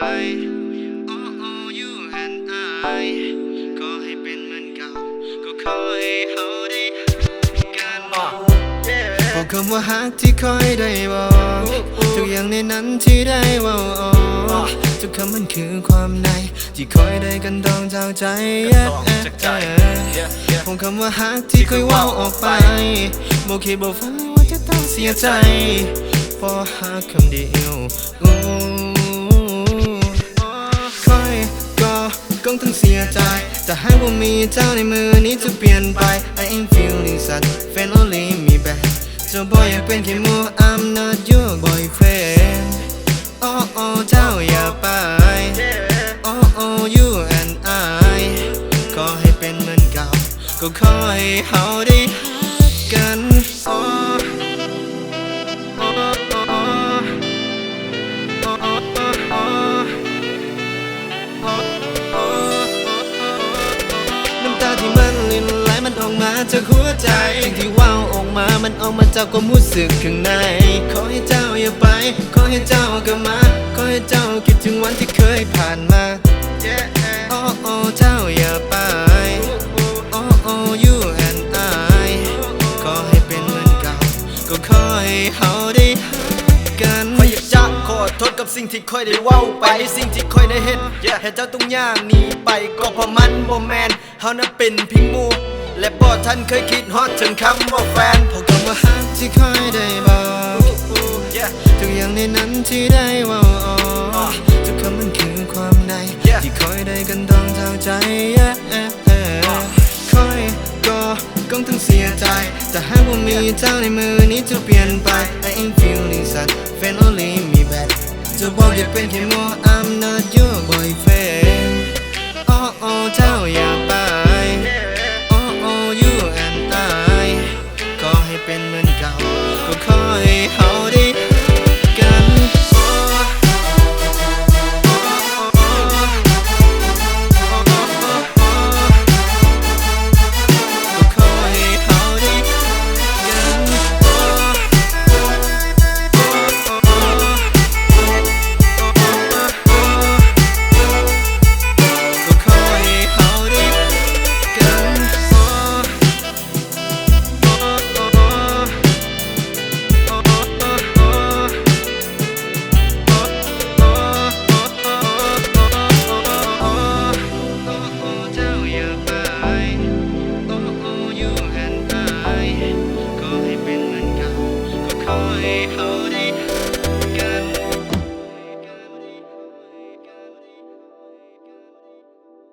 oh oh you and I ขอให้เป็นเหมือนเก่าก็ขอให้เขาได้กันพอคำว่าฮักที่คอยได้บอกทุกอย่างในนั้นที่ได้ว่าทุกคำมันคือความในที่คอยได้กันดองจากใจพอคำว่าฮักที่คอยว่าออกไปบอกคิดบอกฝันว่าจะต้องเสียใจพอฮักคำเดียวคอยก็คงต้องเสียใจแต่หากว่ามีเจ้าในมือนี้จะเปลี่ยนไป I ain't feeling sad fan only me back เจ้าบ่อยากเป็นแค่มัว I'm not your boyfriend oh oh เจ้าอย่าไป oh oh you and I ขอให้เป็นเหมือนเก่าก็ขอให้เขาได้ฮักกันน้ำตาที่มันลินไหลมันออกมาจากหัวใจสิ่งที่ว้าวออกมามันออกมาจากความรู้สึกข้างในขอให้เจ้าอย่าไปขอให้เจ้ากลับมาขอให้เจ้าคิดถึงวันที่เคยผ่านมาโอ้โอ้เจ้าอย่าไปโอ้โอ้ you and I ขอให้เป็นเหมือนเก่าก็ขอให้เขาได้ฮักกันขออยากจะขอโทษกับสิ่งที่ค่อยได้เว้าไปในสิ่งที่ค่อยได้เห็นให้เจ้าต้องย่างหนีไปก็เพราะมันบ่แมนเฮานั้นเป็นพิงมูและบ่ท่านเคยคิดฮอดถึงคำว่าแฟนพอคำว่าฮักที่ค่อยได้บอกทุกอย่างในนั้นที่ได้ว่าทุกคำมันคือความในที่คอยได้กันดองเท่าใจคอยก็คงต้องเสียใจแต่หากว่ามีเจ้าในมือนี้จะเปลี่ยนไป I ain't feeling sad fan only me back จะบอกอย่าเป็นแค่มัว I'm not your boyfriend